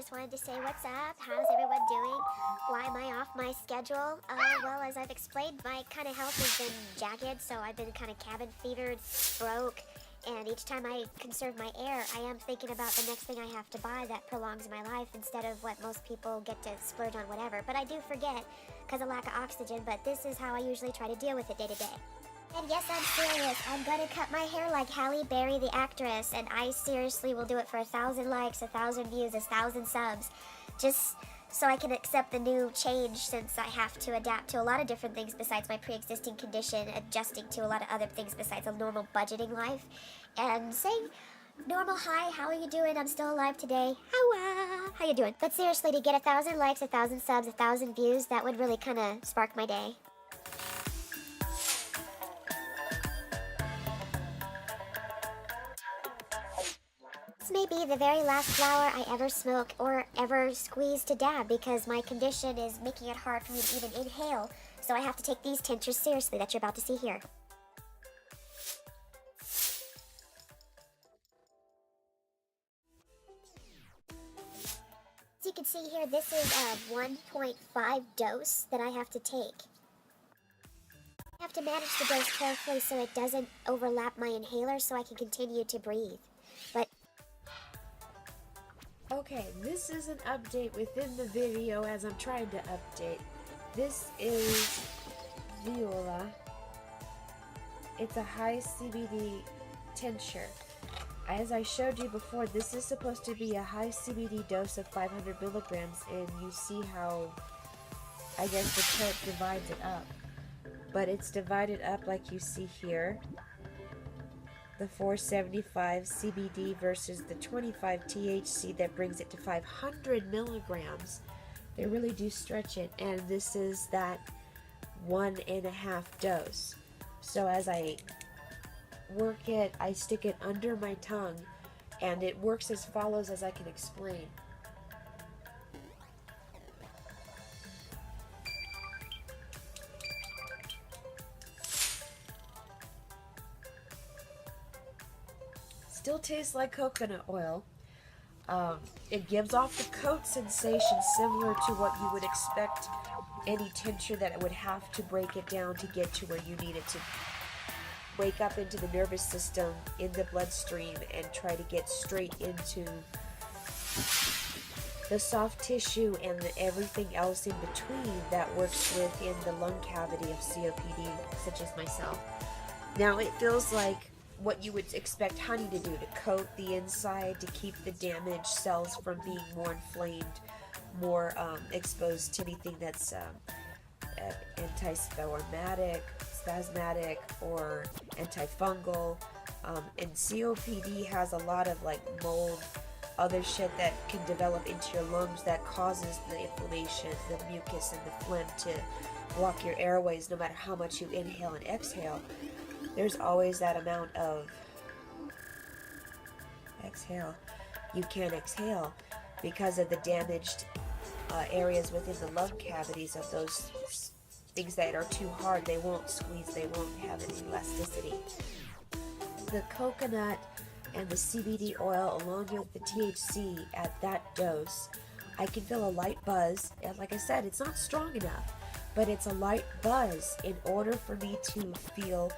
just wanted to say what's up. How's everyone doing? Why am I off my schedule? Well, as I've explained, my kind of health has been jagged, so I've been kind of cabin fevered, broke, and each time I conserve my air, I am thinking about the next thing I have to buy that prolongs my life instead of what most people get to splurge on whatever. But I do forget because of lack of oxygen, but this is how I usually try to deal with it day to day. And yes, I'm serious. I'm gonna cut my hair like Halle Berry, the actress, and I seriously will do it for 1,000 likes, 1,000 views, 1,000 subs, just so I can accept the new change, since I have to adapt to a lot of different things besides my pre-existing condition, adjusting to a lot of other things besides a normal budgeting life, and saying normal hi, how are you doing? I'm still alive today. How you doing? But seriously, to get 1,000 likes, 1,000 subs, 1,000 views, that would really kind of spark my day. This may be the very last flower I ever smoke or ever squeeze to dab, because my condition is making it hard for me to even inhale, so I have to take these tinctures seriously that you're about to see here. As you can see here, this is a 1.5 dose that I have to take. I have to manage the dose carefully so it doesn't overlap my inhaler so I can continue to breathe. But okay, this is an update within the video as I'm trying to update. This is Viola. It's a high CBD tincture. As I showed you before, this is supposed to be a high CBD dose of 500 milligrams, and you see how, I guess, the chart divides it up. But it's divided up like you see here. The 475 CBD versus the 25 THC that brings it to 500 milligrams. They really do stretch it, and this is that 1.5 dose. So as I work it, I stick it under my tongue, and it works as follows, as I can explain. Still tastes like coconut oil. It gives off the coat sensation similar to what you would expect any tincture that it would have to break it down to get to where you need it to wake up into the nervous system, in the bloodstream, and try to get straight into the soft tissue and everything else in between that works within the lung cavity of COPD, such as myself. Now it feels like what you would expect honey to do, to coat the inside, to keep the damaged cells from being more inflamed, more exposed to anything that's spasmatic, or antifungal. And COPD has a lot of like mold, other shit that can develop into your lungs that causes the inflammation, the mucus, and the phlegm to block your airways no matter how much you inhale and exhale. There's always that amount of exhale you can't exhale because of the damaged areas within the lung cavities of those things that are too hard. They won't squeeze, they won't have any elasticity. The coconut and the CBD oil along with the THC at that dose, I can feel a light buzz, and like I said, it's not strong enough, but it's a light buzz in order for me to feel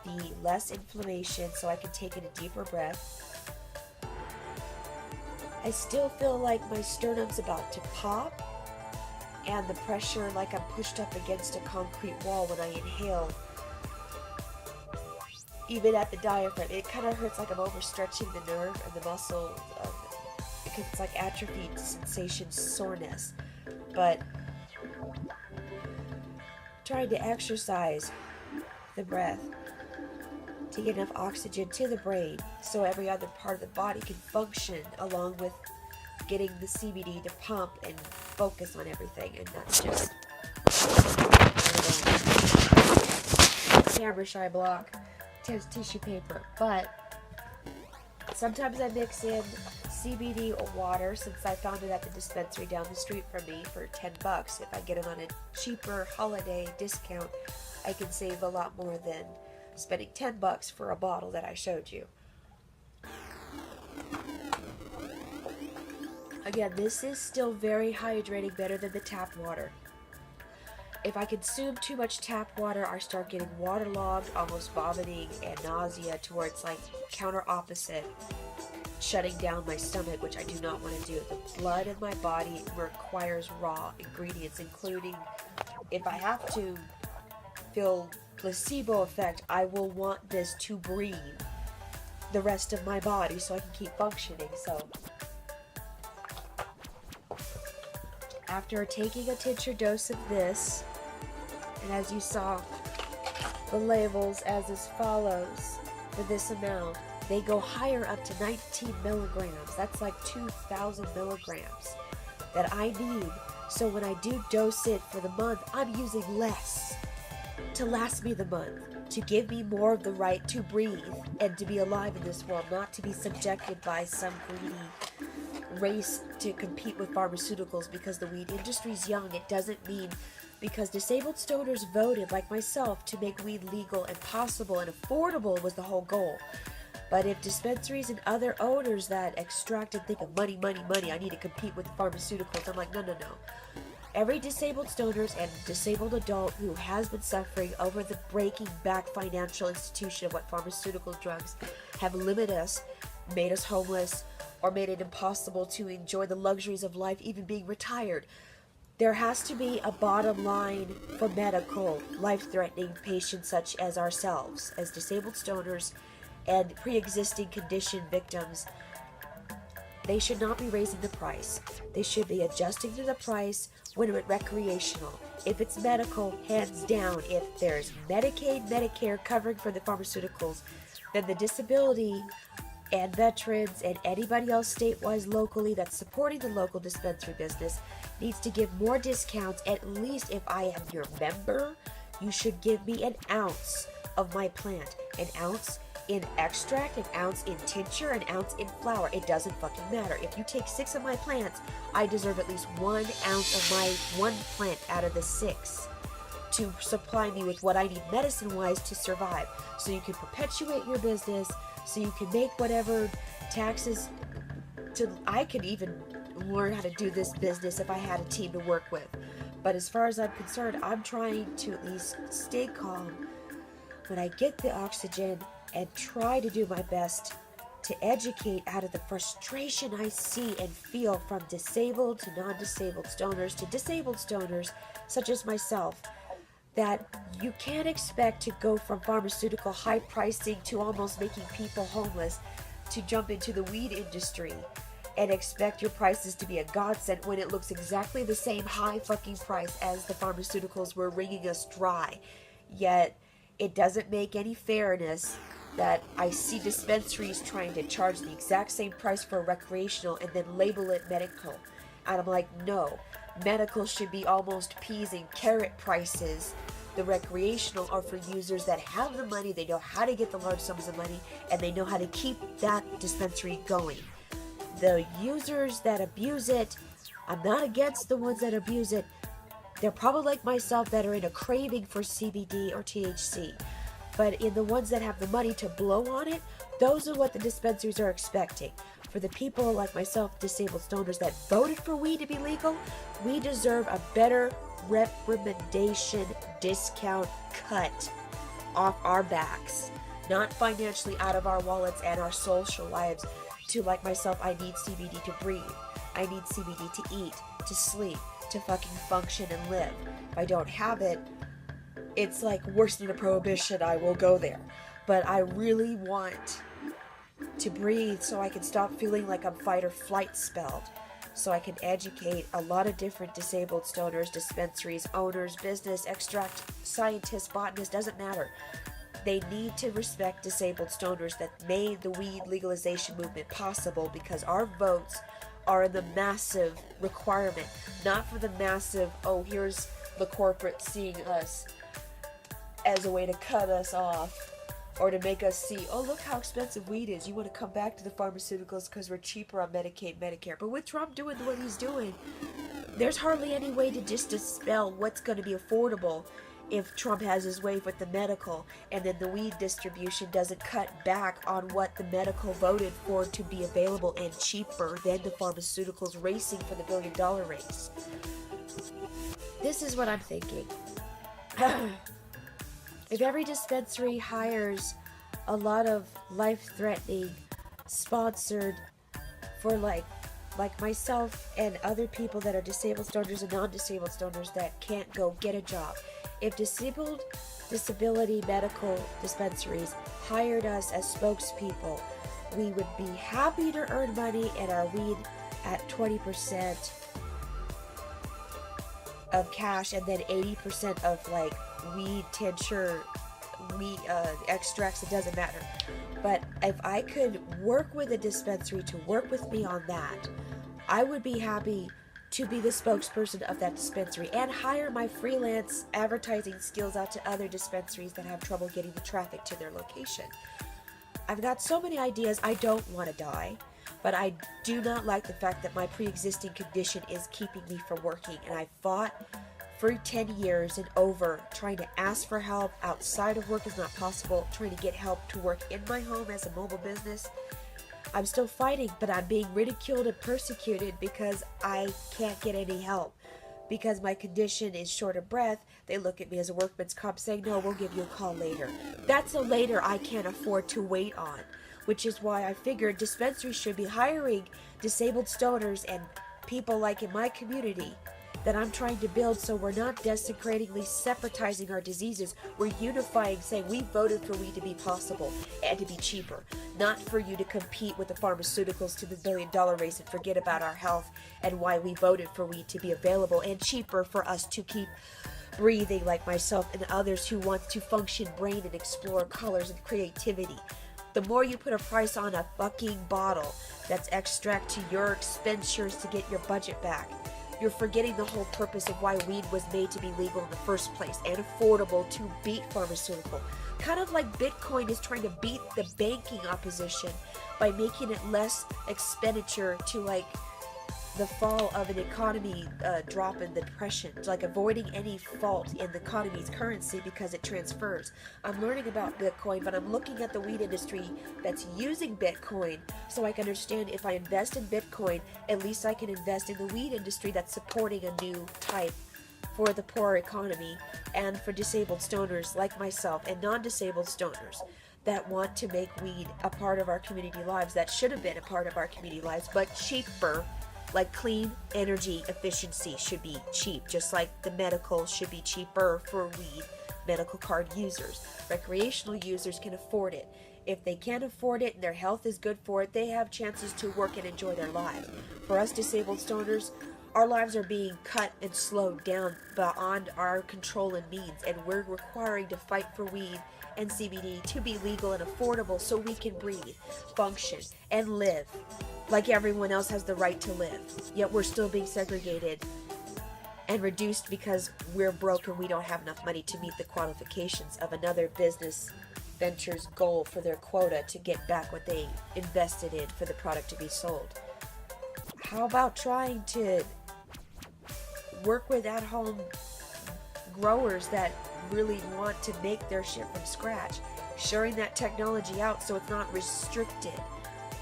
the less inflammation so I can take in a deeper breath. I still feel like my sternum's about to pop, and the pressure like I'm pushed up against a concrete wall when I inhale. Even at the diaphragm, it kind of hurts like I'm overstretching the nerve and the muscle, because it's like atrophy sensation, soreness. But trying to exercise the breath to get enough oxygen to the brain so every other part of the body can function, along with getting the CBD to pump and focus on everything, and that's just camera shy block tissue paper. But sometimes I mix in CBD or water, since I found it at the dispensary down the street from me for $10. If I get it on a cheaper holiday discount, I can save a lot more than spending $10 for a bottle that I showed you. Again, this is still very hydrating, better than the tap water. If I consume too much tap water, I start getting waterlogged, almost vomiting and nausea, to where it's like counter opposite, shutting down my stomach, which I do not want to do. The blood in my body requires raw ingredients, including, if I have to feel placebo effect, I will want this to breathe the rest of my body so I can keep functioning. So after taking a tincture dose of this, and as you saw, the labels as is follows for this amount, they go higher up to 19 milligrams. That's like 2,000 milligrams that I need. So when I do dose it for the month, I'm using less to last me the month, to give me more of the right to breathe and to be alive in this world, not to be subjected by some greedy race to compete with pharmaceuticals because the weed industry's young. It doesn't mean because disabled stoners voted, like myself, to make weed legal and possible and affordable was the whole goal. But if dispensaries and other owners that extract and think of money, money, money, I need to compete with pharmaceuticals, I'm like, no, no, no. Every disabled stoners and disabled adult who has been suffering over the breaking back financial institution of what pharmaceutical drugs have limited us, made us homeless, or made it impossible to enjoy the luxuries of life, even being retired. There has to be a bottom line for medical, life-threatening patients such as ourselves, as disabled stoners and pre-existing condition victims. They should not be raising the price. They should be adjusting to the price when it's recreational. If it's medical, hands down. If there's Medicaid, Medicare covering for the pharmaceuticals, then the disability and veterans and anybody else statewide, locally, that's supporting the local dispensary business needs to give more discounts. At least if I am your member, you should give me an ounce of my plant. An ounce in extract, an ounce in tincture, an ounce in flower. It doesn't fucking matter. If you take 6 of my plants, I deserve at least 1 ounce of my one plant out of the 6 to supply me with what I need medicine-wise to survive. So you can perpetuate your business, so you can make whatever taxes I could even learn how to do this business if I had a team to work with. But as far as I'm concerned, I'm trying to at least stay calm when I get the oxygen and try to do my best to educate out of the frustration I see and feel from disabled to non-disabled stoners to disabled stoners such as myself, that you can't expect to go from pharmaceutical high pricing to almost making people homeless to jump into the weed industry and expect your prices to be a godsend when it looks exactly the same high fucking price as the pharmaceuticals were wringing us dry. Yet it doesn't make any fairness that I see dispensaries trying to charge the exact same price for recreational and then label it medical. And I'm like, no, medical should be almost peas and carrot prices. The recreational are for users that have the money, they know how to get the large sums of money, and they know how to keep that dispensary going. The users that abuse it, I'm not against the ones that abuse it. They're probably like myself that are in a craving for CBD or THC. But in the ones that have the money to blow on it, those are what the dispensaries are expecting. For the people like myself, disabled stoners that voted for weed to be legal, we deserve a better recommendation discount cut off our backs. Not financially out of our wallets and our social lives. To like myself, I need CBD to breathe. I need CBD to eat, to sleep, to fucking function and live. If I don't have it, it's like worse than a prohibition. I will go there. But I really want to breathe so I can stop feeling like I'm fight or flight spelled. So I can educate a lot of different disabled stoners, dispensaries, owners, business, extract, scientists, botanists, doesn't matter. They need to respect disabled stoners that made the weed legalization movement possible, because our votes are the massive requirement, not for the massive, oh, here's the corporate seeing us as a way to cut us off or to make us see, oh, look how expensive weed is. You want to come back to the pharmaceuticals because we're cheaper on Medicaid, Medicare. But with Trump doing what he's doing, there's hardly any way to just dispel what's going to be affordable if Trump has his way with the medical, and then the weed distribution doesn't cut back on what the medical voted for to be available and cheaper than the pharmaceuticals racing for the billion-dollar race. This is what I'm thinking. If every dispensary hires a lot of life-threatening, sponsored for like myself and other people that are disabled stoners and non-disabled stoners that can't go get a job. If disability medical dispensaries hired us as spokespeople, we would be happy to earn money and our weed at 20% of cash and then 80% of like weed tincture, weed extracts. It doesn't matter. But if I could work with a dispensary to work with me on that, I would be happy to be the spokesperson of that dispensary and hire my freelance advertising skills out to other dispensaries that have trouble getting the traffic to their location. I've got so many ideas. I don't want to die, but I do not like the fact that my pre-existing condition is keeping me from working, and I fought for 10 years and over trying to ask for help outside of work is not possible, trying to get help to work in my home as a mobile business. I'm still fighting, but I'm being ridiculed and persecuted because I can't get any help. Because my condition is short of breath, they look at me as a workman's comp saying, no, we'll give you a call later. That's a later I can't afford to wait on, which is why I figured dispensaries should be hiring disabled stoners and people like in my community that I'm trying to build, so we're not desecratingly separatizing our diseases. We're unifying, saying we voted for weed to be possible and to be cheaper, not for you to compete with the pharmaceuticals to the billion-dollar race and forget about our health and why we voted for weed to be available and cheaper for us to keep breathing, like myself and others who want to function brain and explore colors and creativity. The more you put a price on a fucking bottle that's extract to your expenditures to get your budget back, you're forgetting the whole purpose of why weed was made to be legal in the first place and affordable to beat pharmaceutical. Kind of like Bitcoin is trying to beat the banking opposition by making it less expenditure to like the fall of an economy drop in the depression. It's like avoiding any fault in the economy's currency because it transfers. I'm learning about Bitcoin, but I'm looking at the weed industry that's using Bitcoin so I can understand if I invest in Bitcoin, at least I can invest in the weed industry that's supporting a new type for the poor economy and for disabled stoners like myself and non-disabled stoners that want to make weed a part of our community lives, that should have been a part of our community lives, but cheaper. Like clean energy efficiency should be cheap, just like the medical should be cheaper for weed medical card users. Recreational users can afford it. If they can't afford it and their health is good for it, they have chances to work and enjoy their lives. For us disabled stoners, our lives are being cut and slowed down beyond our control and means, and we're requiring to fight for weed and CBD to be legal and affordable so we can breathe, function, and live like everyone else has the right to live. Yet we're still being segregated and reduced because we're broke and we don't have enough money to meet the qualifications of another business venture's goal for their quota to get back what they invested in for the product to be sold. How about trying to work with at-home growers that really want to make their shit from scratch, sharing that technology out so it's not restricted.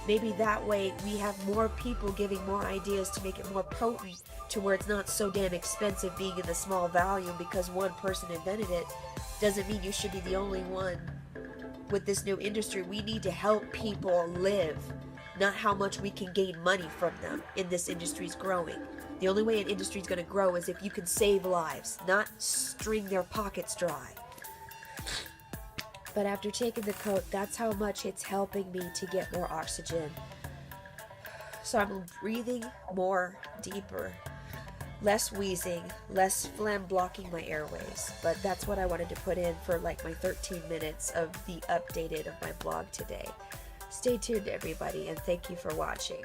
Maybe that way we have more people giving more ideas to make it more potent to where it's not so damn expensive being in the small volume because one person invented it. Doesn't mean you should be the only one with this new industry. We need to help people live, not how much we can gain money from them in this industry's growing. The only way an industry is going to grow is if you can save lives, not string their pockets dry. But after taking the coat, that's how much it's helping me to get more oxygen. So I'm breathing more deeper, less wheezing, less phlegm blocking my airways. But that's what I wanted to put in for like my 13 minutes of the updated of my blog today. Stay tuned, everybody, and thank you for watching.